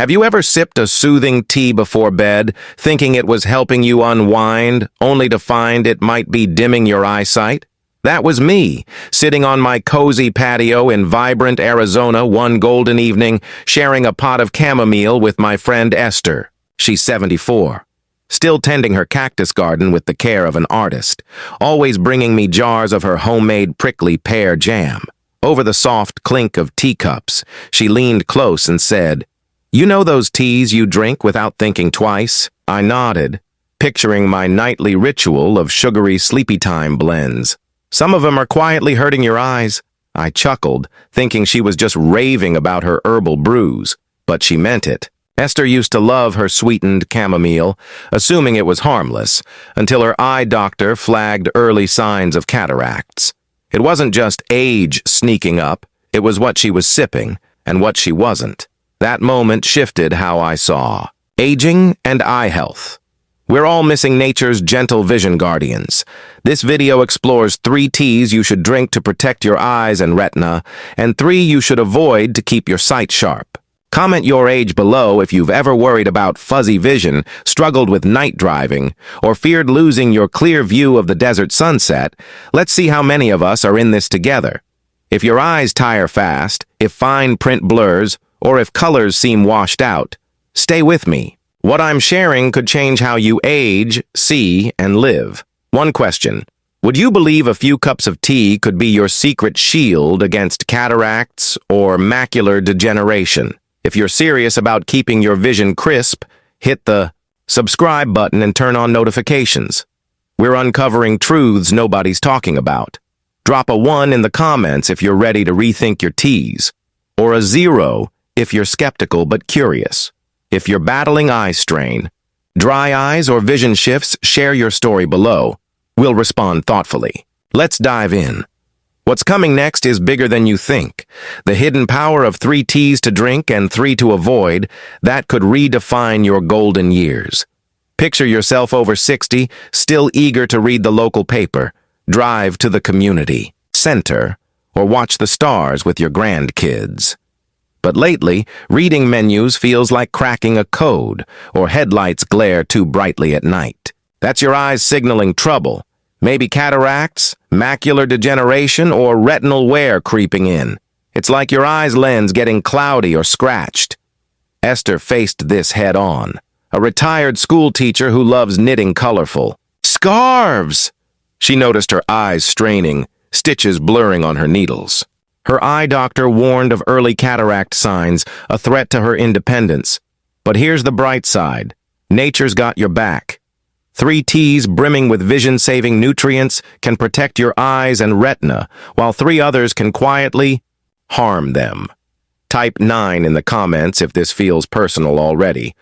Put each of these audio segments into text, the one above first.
Have you ever sipped a soothing tea before bed, thinking it was helping you unwind, only to find it might be dimming your eyesight? That was me, sitting on my cozy patio in vibrant Arizona one golden evening, sharing a pot of chamomile with my friend Esther. She's 74. Still tending her cactus garden with the care of an artist, always bringing me jars of her homemade prickly pear jam. Over the soft clink of teacups, she leaned close and said, "You know those teas you drink without thinking twice?" I nodded, picturing my nightly ritual of sugary sleepy time blends. "Some of them are quietly hurting your eyes." I chuckled, thinking she was just raving about her herbal brews, but she meant it. Esther used to love her sweetened chamomile, assuming it was harmless, until her eye doctor flagged early signs of cataracts. It wasn't just age sneaking up, it was what she was sipping and what she wasn't. That moment shifted how I saw aging and eye health. We're all missing nature's gentle vision guardians. This video explores 3 teas you should drink to protect your eyes and retina, and 3 you should avoid to keep your sight sharp. Comment your age below if you've ever worried about fuzzy vision, struggled with night driving, or feared losing your clear view of the desert sunset. Let's see how many of us are in this together. If your eyes tire fast, if fine print blurs, or if colors seem washed out, stay with me. What I'm sharing could change how you age, see, and live. One question. Would you believe a few cups of tea could be your secret shield against cataracts or macular degeneration? If you're serious about keeping your vision crisp, hit the subscribe button and turn on notifications. We're uncovering truths nobody's talking about. Drop a 1 in the comments if you're ready to rethink your teas, or a 0 if you're skeptical but curious. If you're battling eye strain, dry eyes, or vision shifts, share your story below. We'll respond thoughtfully. Let's dive in. What's coming next is bigger than you think. The hidden power of 3 teas to drink and 3 to avoid that could redefine your golden years. Picture yourself over 60, still eager to read the local paper, drive to the community center, or watch the stars with your grandkids. But lately, reading menus feels like cracking a code, or headlights glare too brightly at night. That's your eyes signaling trouble. Maybe cataracts, macular degeneration, or retinal wear creeping in. It's like your eye's lens getting cloudy or scratched. Esther faced this head on. A retired school teacher who loves knitting colorful. Scarves! She noticed her eyes straining, stitches blurring on her needles. Her eye doctor warned of early cataract signs, a threat to her independence. But here's the bright side. Nature's got your back. 3 teas brimming with vision-saving nutrients can protect your eyes and retina, while 3 others can quietly harm them. Type 9 in the comments if this feels personal already.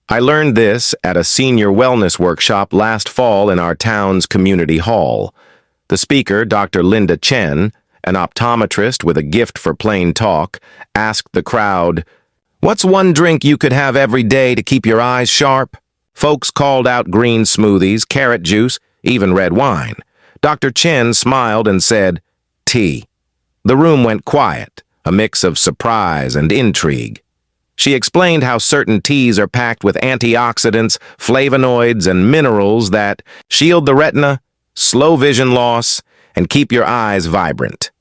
I learned this at a senior wellness workshop last fall in our town's community hall. The speaker, Dr. Linda Chen, an optometrist with a gift for plain talk, asked the crowd, "What's one drink you could have every day to keep your eyes sharp?" Folks called out green smoothies, carrot juice, even red wine. Dr. Chen smiled and said, "Tea." The room went quiet, a mix of surprise and intrigue. She explained how certain teas are packed with antioxidants, flavonoids, and minerals that shield the retina, slow vision loss, and keep your eyes vibrant.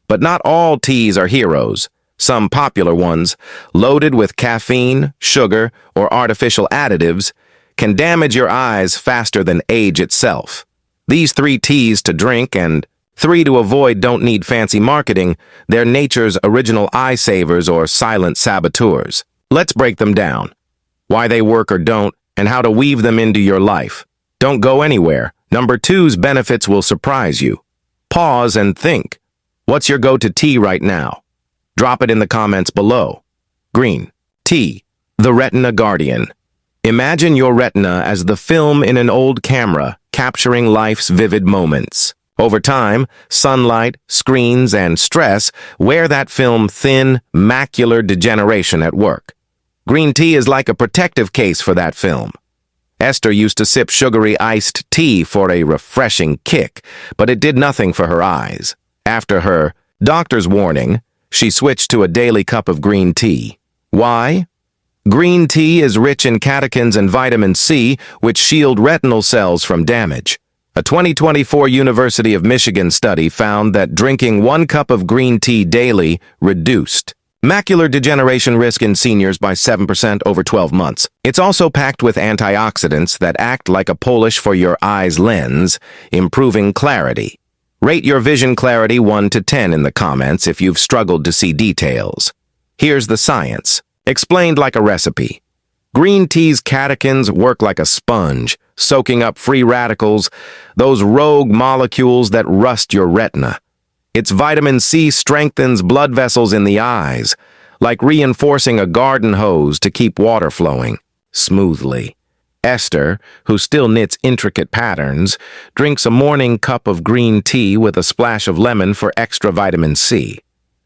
But not all teas are heroes. Some popular ones, loaded with caffeine, sugar, or artificial additives, can damage your eyes faster than age itself. These 3 teas to drink and 3 to avoid don't need fancy marketing. They're nature's original eye savers or silent saboteurs. Let's break them down. Why they work or don't, and how to weave them into your life. Don't go anywhere. Number 2's benefits will surprise you. Pause and think. What's your go-to tea right now? Drop it in the comments below. Green tea, the retina guardian. Imagine your retina as the film in an old camera, capturing life's vivid moments. Over time, sunlight, screens, and stress wear that film thin, macular degeneration at work. Green tea is like a protective case for that film. Esther used to sip sugary iced tea for a refreshing kick, but it did nothing for her eyes. After her doctor's warning, she switched to a daily cup of green tea. Why? Green tea is rich in catechins and vitamin C, which shield retinal cells from damage. A 2024 University of Michigan study found that drinking 1 cup of green tea daily reduced macular degeneration risk in seniors by 7% over 12 months. It's also packed with antioxidants that act like a polish for your eye's lens, improving clarity. Rate your vision clarity 1 to 10 in the comments if you've struggled to see details. Here's the science, explained like a recipe. Green tea's catechins work like a sponge, soaking up free radicals, those rogue molecules that rust your retina. Its vitamin C strengthens blood vessels in the eyes, like reinforcing a garden hose to keep water flowing smoothly. Esther, who still knits intricate patterns, drinks a morning cup of green tea with a splash of lemon for extra vitamin C.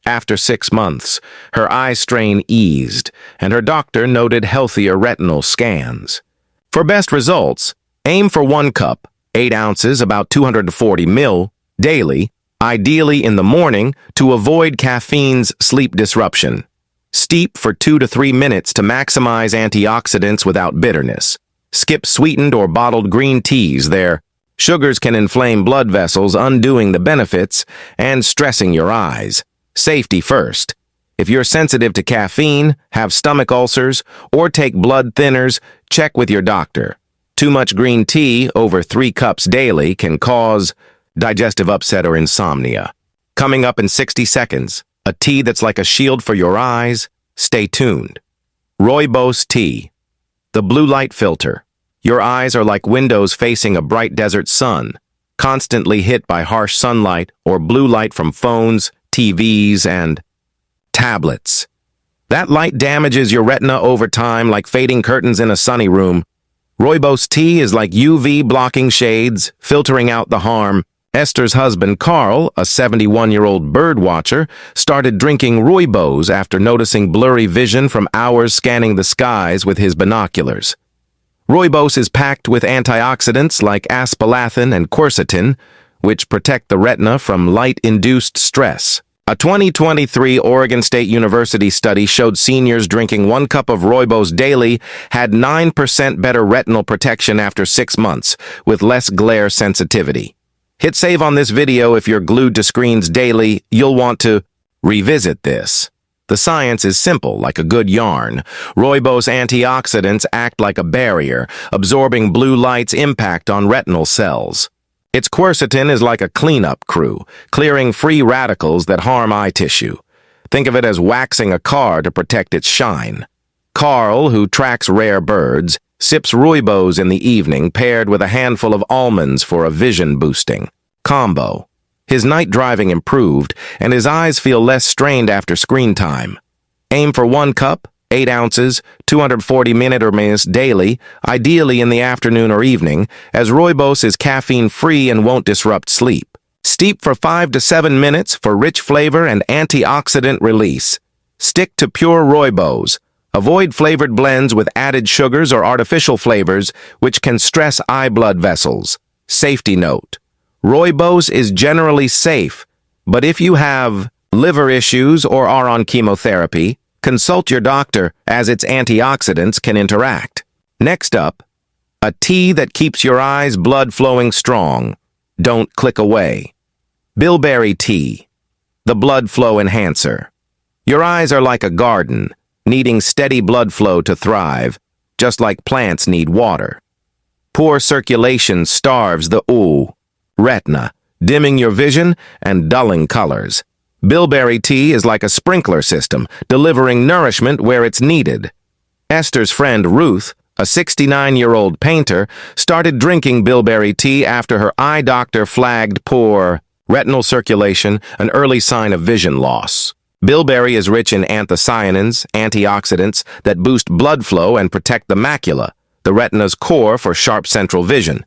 After 6 months, her eye strain eased, and her doctor noted healthier retinal scans. For best results, aim for 1 cup, 8 ounces, about 240 ml, daily, ideally in the morning to avoid caffeine's sleep disruption. Steep for 2 to 3 minutes to maximize antioxidants without bitterness. Skip sweetened or bottled green teas. Their sugars can inflame blood vessels, undoing the benefits and stressing your eyes. Safety first. If you're sensitive to caffeine, have stomach ulcers, or take blood thinners, check with your doctor. Too much green tea, over 3 cups daily, can cause digestive upset or insomnia. Coming up in 60 seconds, a tea that's like a shield for your eyes. Stay tuned. Rooibos tea. The blue light filter. Your eyes are like windows facing a bright desert sun, constantly hit by harsh sunlight or blue light from phones, TVs, and tablets. That light damages your retina over time like fading curtains in a sunny room. Rooibos tea is like UV blocking shades, filtering out the harm. Esther's husband, Carl, a 71-year-old bird watcher, started drinking Rooibos after noticing blurry vision from hours scanning the skies with his binoculars. Rooibos is packed with antioxidants like aspalathin and quercetin, which protect the retina from light-induced stress. A 2023 Oregon State University study showed seniors drinking 1 cup of Rooibos daily had 9% better retinal protection after 6 months, with less glare sensitivity. Hit save on this video if you're glued to screens daily. You'll want to revisit this. The science is simple, like a good yarn. Rooibos antioxidants act like a barrier, absorbing blue light's impact on retinal cells. Its quercetin is like a cleanup crew, clearing free radicals that harm eye tissue. Think of it as waxing a car to protect its shine. Carl, who tracks rare birds, sips Rooibos in the evening paired with a handful of almonds for a vision-boosting combo. His night driving improved, and his eyes feel less strained after screen time. Aim for 1 cup, 8 ounces, 240 minutes daily, ideally in the afternoon or evening, as Rooibos is caffeine-free and won't disrupt sleep. Steep for 5 to 7 minutes for rich flavor and antioxidant release. Stick to pure Rooibos. Avoid flavored blends with added sugars or artificial flavors, which can stress eye blood vessels. Safety note: Rooibos is generally safe, but if you have liver issues or are on chemotherapy, consult your doctor as its antioxidants can interact. Next up, a tea that keeps your eyes' blood flowing strong. Don't click away. Bilberry tea, the blood flow enhancer. Your eyes are like a garden, needing steady blood flow to thrive, just like plants need water. Poor circulation starves the retina, dimming your vision and dulling colors. Bilberry tea is like a sprinkler system, delivering nourishment where it's needed. Esther's friend Ruth, a 69-year-old painter, started drinking bilberry tea after her eye doctor flagged poor retinal circulation, an early sign of vision loss. Bilberry is rich in anthocyanins, antioxidants that boost blood flow and protect the macula, the retina's core for sharp central vision.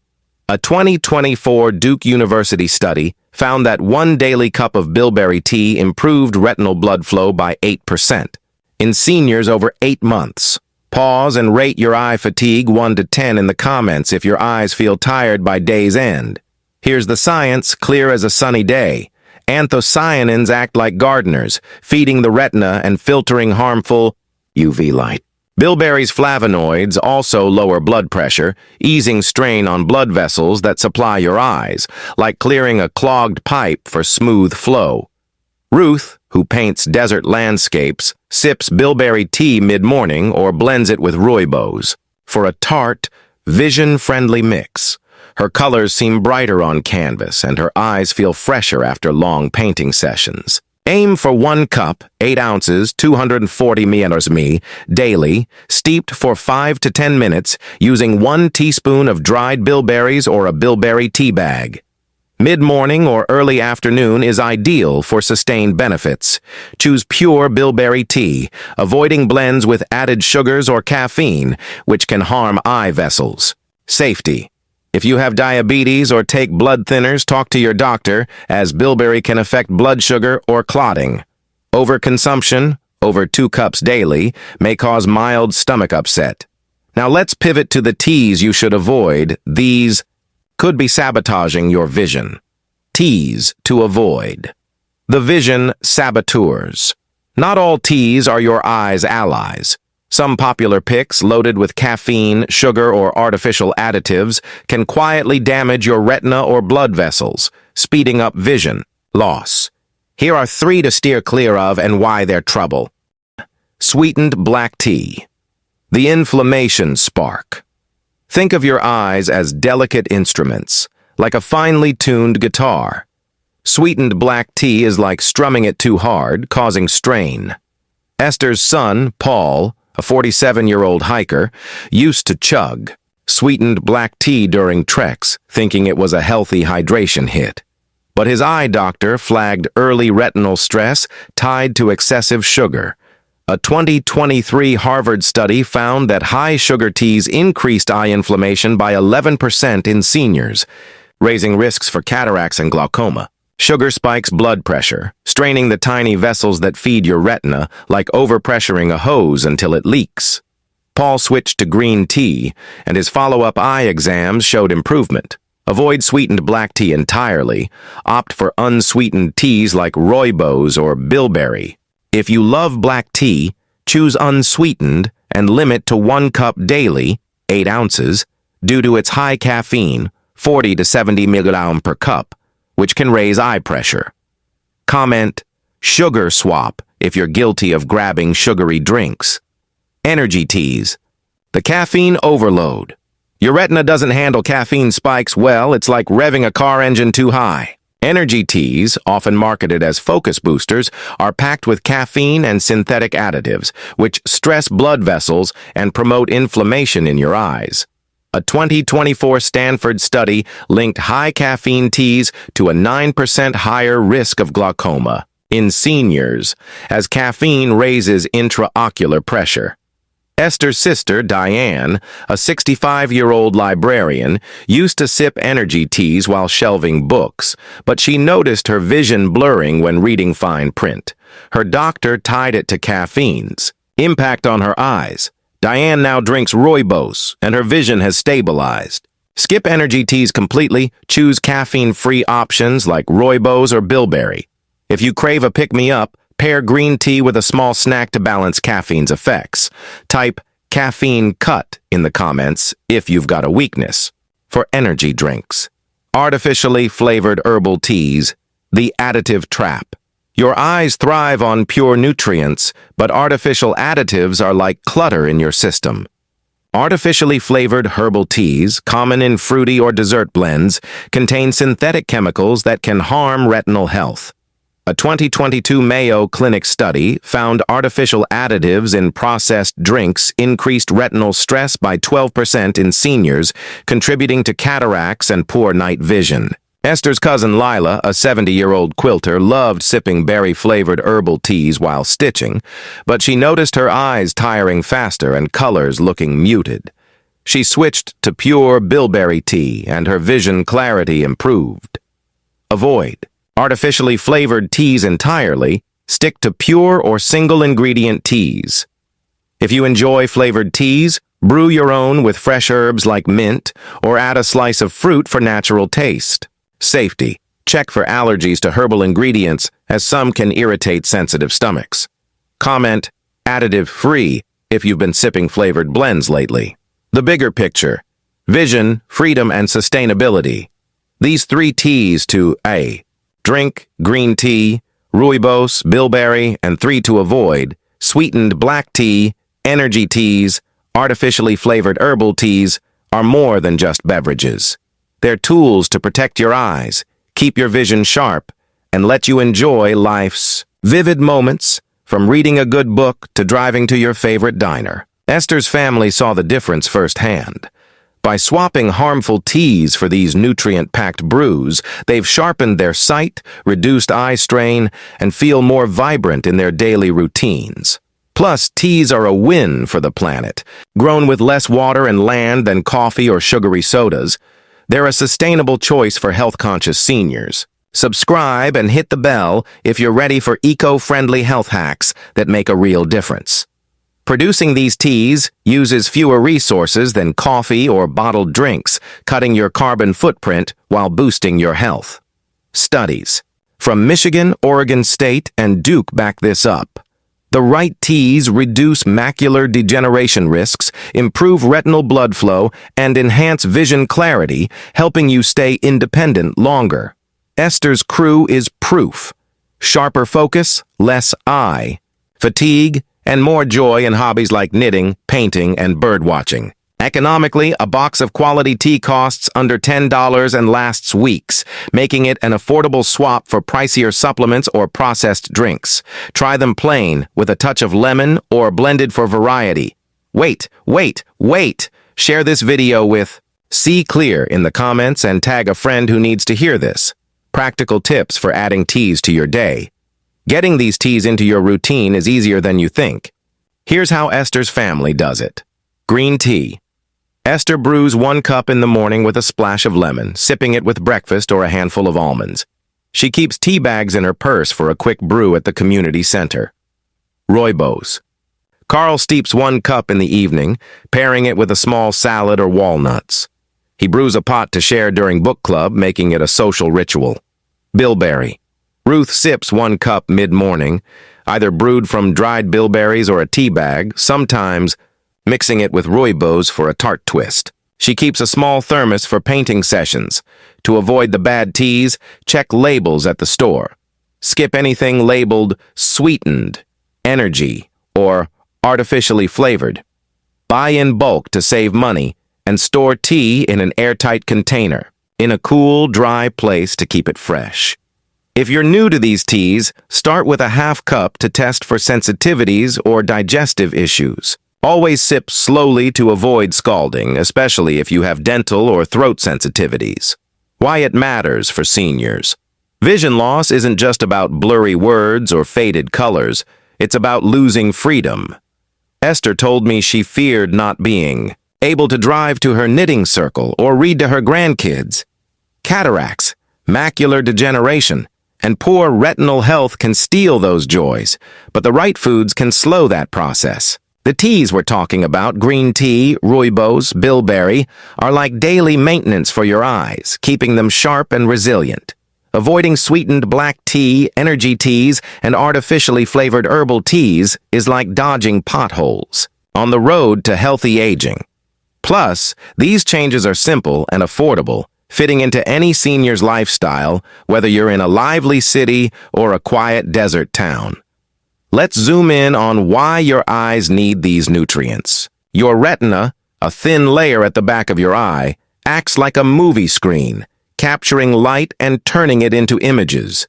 A 2024 Duke University study found that 1 daily cup of bilberry tea improved retinal blood flow by 8% in seniors over 8 months. Pause and rate your eye fatigue 1 to 10 in the comments if your eyes feel tired by day's end. Here's the science, clear as a sunny day. Anthocyanins act like gardeners, feeding the retina and filtering harmful UV light. Bilberry's flavonoids also lower blood pressure, easing strain on blood vessels that supply your eyes, like clearing a clogged pipe for smooth flow. Ruth, who paints desert landscapes, sips bilberry tea mid-morning or blends it with Rooibos for a tart, vision-friendly mix. Her colors seem brighter on canvas and her eyes feel fresher after long painting sessions. Aim for 1 cup, 8 ounces, 240 ml daily, steeped for 5 to 10 minutes using 1 teaspoon of dried bilberries or a bilberry tea bag. Mid-morning or early afternoon is ideal for sustained benefits. Choose pure bilberry tea, avoiding blends with added sugars or caffeine, which can harm eye vessels. Safety. If you have diabetes or take blood thinners, talk to your doctor, as bilberry can affect blood sugar or clotting. Overconsumption, over 2 cups daily, may cause mild stomach upset. Now let's pivot to the teas you should avoid. These could be sabotaging your vision. Teas to avoid. The vision saboteurs. Not all teas are your eye's allies. Some popular picks, loaded with caffeine, sugar, or artificial additives, can quietly damage your retina or blood vessels, speeding up vision loss. Here are 3 to steer clear of and why they're trouble. Sweetened black tea. The inflammation spark. Think of your eyes as delicate instruments, like a finely tuned guitar. Sweetened black tea is like strumming it too hard, causing strain. Esther's son, Paul, a 47-year-old hiker, used to chug sweetened black tea during treks, thinking it was a healthy hydration hit. But his eye doctor flagged early retinal stress tied to excessive sugar. A 2023 Harvard study found that high sugar teas increased eye inflammation by 11% in seniors, raising risks for cataracts and glaucoma. Sugar spikes blood pressure, straining the tiny vessels that feed your retina, like overpressuring a hose until it leaks. Paul switched to green tea, and his follow-up eye exams showed improvement. Avoid sweetened black tea entirely. Opt for unsweetened teas like Rooibos or Bilberry. If you love black tea, choose unsweetened and limit to 1 cup daily, 8 ounces, due to its high caffeine, 40 to 70 milligrams per cup, which can raise eye pressure. Comment, sugar swap, if you're guilty of grabbing sugary drinks. Energy teas. The caffeine overload. Your retina doesn't handle caffeine spikes well. It's like revving a car engine too high. Energy teas, often marketed as focus boosters, are packed with caffeine and synthetic additives, which stress blood vessels and promote inflammation in your eyes. A 2024 Stanford study linked high caffeine teas to a 9% higher risk of glaucoma in seniors, as caffeine raises intraocular pressure. Esther's sister, Diane, a 65-year-old librarian, used to sip energy teas while shelving books, but she noticed her vision blurring when reading fine print. Her doctor tied it to caffeine's impact on her eyes. Diane now drinks Rooibos, and her vision has stabilized. Skip energy teas completely, choose caffeine-free options like Rooibos or Bilberry. If you crave a pick-me-up, pair green tea with a small snack to balance caffeine's effects. Type caffeine cut in the comments if you've got a weakness. For energy drinks. Artificially flavored herbal teas, the additive trap. Your eyes thrive on pure nutrients, but artificial additives are like clutter in your system. Artificially flavored herbal teas, common in fruity or dessert blends, contain synthetic chemicals that can harm retinal health. A 2022 Mayo Clinic study found artificial additives in processed drinks increased retinal stress by 12% in seniors, contributing to cataracts and poor night vision. Esther's cousin Lila, a 70-year-old quilter, loved sipping berry-flavored herbal teas while stitching, but she noticed her eyes tiring faster and colors looking muted. She switched to pure bilberry tea, and her vision clarity improved. Avoid artificially flavored teas entirely. Stick to pure or single-ingredient teas. If you enjoy flavored teas, brew your own with fresh herbs like mint, or add a slice of fruit for natural taste. Safety. Check for allergies to herbal ingredients, as some can irritate sensitive stomachs. Comment, additive-free, if you've been sipping flavored blends lately. The bigger picture: vision, freedom, and sustainability. These 3 T's to A. Drink green tea, Rooibos, Bilberry, and 3 to avoid: sweetened black tea, energy teas, artificially flavored herbal teas are more than just beverages. They're tools to protect your eyes, keep your vision sharp, and let you enjoy life's vivid moments, from reading a good book to driving to your favorite diner. Esther's family saw the difference firsthand. By swapping harmful teas for these nutrient-packed brews, they've sharpened their sight, reduced eye strain, and feel more vibrant in their daily routines. Plus, teas are a win for the planet. Grown with less water and land than coffee or sugary sodas, they're a sustainable choice for health-conscious seniors. Subscribe and hit the bell if you're ready for eco-friendly health hacks that make a real difference. Producing these teas uses fewer resources than coffee or bottled drinks, cutting your carbon footprint while boosting your health. Studies from Michigan, Oregon State, and Duke back this up. The right teas reduce macular degeneration risks, improve retinal blood flow, and enhance vision clarity, helping you stay independent longer. Esther's crew is proof. Sharper focus, less eye, fatigue, and more joy in hobbies like knitting, painting, and birdwatching. Economically, a box of quality tea costs under $10 and lasts weeks, making it an affordable swap for pricier supplements or processed drinks. Try them plain, with a touch of lemon, or blended for variety. Wait! Share this video with See Clear in the comments and tag a friend who needs to hear this. Practical tips for adding teas to your day. Getting these teas into your routine is easier than you think. Here's how Esther's family does it. Green tea. Esther brews 1 cup in the morning with a splash of lemon, sipping it with breakfast or a handful of almonds. She keeps tea bags in her purse for a quick brew at the community center. Rooibos. Carl steeps 1 cup in the evening, pairing it with a small salad or walnuts. He brews a pot to share during book club, making it a social ritual. Bilberry. Ruth sips 1 cup mid-morning, either brewed from dried bilberries or a tea bag, sometimes mixing it with Rooibos for a tart twist. She keeps a small thermos for painting sessions. To avoid the bad teas, check labels at the store. Skip anything labeled sweetened, energy, or artificially flavored. Buy in bulk to save money, and store tea in an airtight container, in a cool, dry place to keep it fresh. If you're new to these teas, start with a ½ cup to test for sensitivities or digestive issues. Always sip slowly to avoid scalding, especially if you have dental or throat sensitivities. Why it matters for seniors. Vision loss isn't just about blurry words or faded colors. It's about losing freedom. Esther told me she feared not being able to drive to her knitting circle or read to her grandkids. Cataracts, macular degeneration, and poor retinal health can steal those joys, but the right foods can slow that process. The teas we're talking about, green tea, Rooibos, Bilberry, are like daily maintenance for your eyes, keeping them sharp and resilient. Avoiding sweetened black tea, energy teas, and artificially flavored herbal teas is like dodging potholes on the road to healthy aging. Plus, these changes are simple and affordable, fitting into any senior's lifestyle, whether you're in a lively city or a quiet desert town. Let's zoom in on why your eyes need these nutrients. Your retina, a thin layer at the back of your eye, acts like a movie screen, capturing light and turning it into images.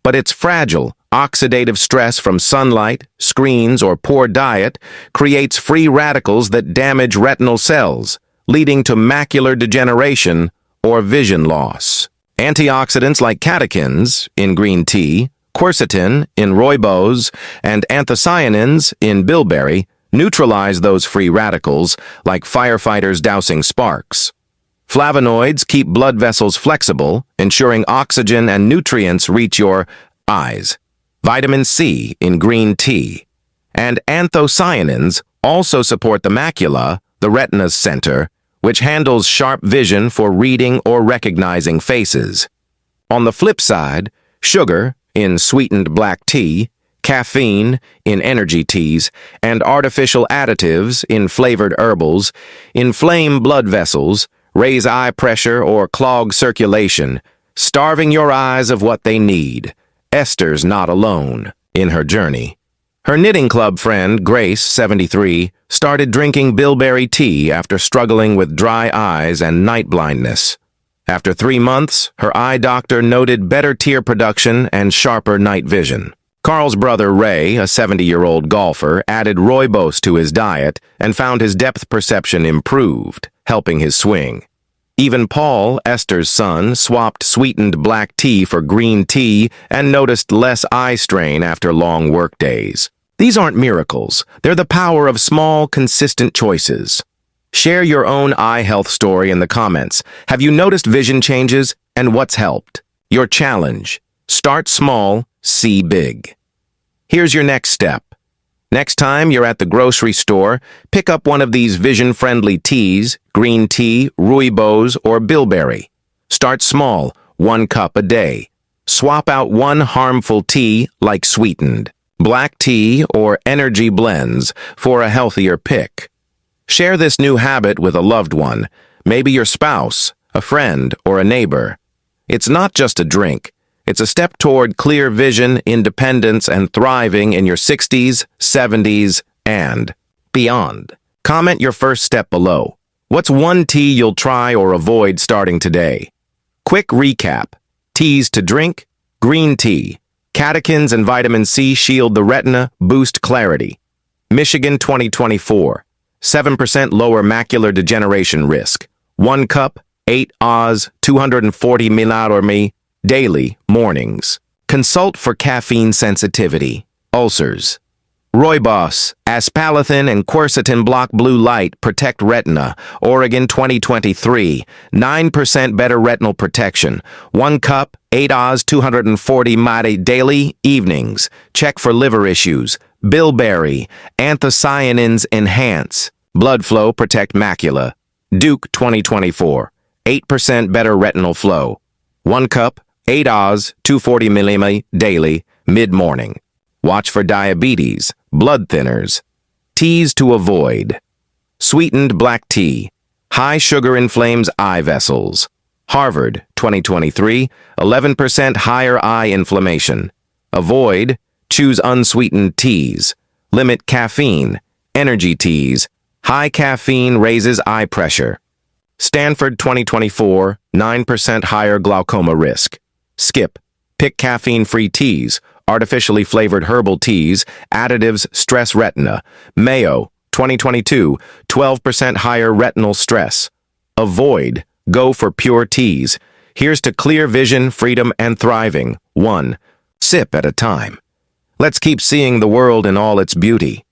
But it's fragile. Oxidative stress from sunlight, screens, or poor diet creates free radicals that damage retinal cells, leading to macular degeneration or vision loss. Antioxidants like catechins in green tea, quercetin in Rooibos, and anthocyanins in Bilberry neutralize those free radicals like firefighters dousing sparks. Flavonoids keep blood vessels flexible, ensuring oxygen and nutrients reach your eyes. Vitamin C in green tea. And anthocyanins also support the macula, the retina's center, which handles sharp vision for reading or recognizing faces. On the flip side, sugar in sweetened black tea, caffeine in energy teas, and artificial additives in flavored herbals inflame blood vessels, raise eye pressure, or clog circulation, starving your eyes of what they need. Esther's not alone in her journey. Her knitting club friend, Grace, 73, started drinking bilberry tea after struggling with dry eyes and night blindness. After 3 months, her eye doctor noted better tear production and sharper night vision. Carl's brother Ray, a 70-year-old golfer, added Rooibos to his diet and found his depth perception improved, helping his swing. Even Paul, Esther's son, swapped sweetened black tea for green tea and noticed less eye strain after long workdays. These aren't miracles. They're the power of small, consistent choices. Share your own eye health story in the comments. Have you noticed vision changes, and what's helped? Your challenge: start small, see big. Here's your next step. Next time you're at the grocery store, pick up one of these vision-friendly teas, green tea, Rooibos, or Bilberry. Start small, 1 cup a day. Swap out one harmful tea, like sweetened black tea or energy blends, for a healthier pick. Share this new habit with a loved one, maybe your spouse, a friend, or a neighbor. It's not just a drink. It's a step toward clear vision, independence, and thriving in your 60s, 70s, and beyond. Comment your first step below. What's one tea you'll try or avoid starting today? Quick recap. Teas to drink: green tea. Catechins and vitamin C shield the retina, boost clarity. Michigan 2024. 7% lower macular degeneration risk. 1 cup, 8 Oz, 240 ml daily, mornings. Consult for caffeine sensitivity, ulcers. Rooibos, aspalathin and quercetin block blue light, protect retina. Oregon 2023, 9% better retinal protection. 1 cup, 8 Oz, 240 ml daily, evenings. Check for liver issues. Bilberry, anthocyanins enhance. Blood flow, protect macula. Duke 2024, 8% better retinal flow. 1 cup, 8 Oz, 240 ml daily, mid-morning. Watch for diabetes, blood thinners. Teas to avoid: sweetened black tea. High sugar inflames eye vessels. Harvard 2023, 11% higher eye inflammation. Avoid: choose unsweetened teas. Limit caffeine. Energy teas. High caffeine raises eye pressure. Stanford 2024, 9% higher glaucoma risk. Skip. Pick caffeine-free teas. Artificially flavored herbal teas. Additives stress retina. Mayo 2022, 12% higher retinal stress. Avoid. Go for pure teas. Here's to clear vision, freedom, and thriving. 1 sip at a time. Let's keep seeing the world in all its beauty.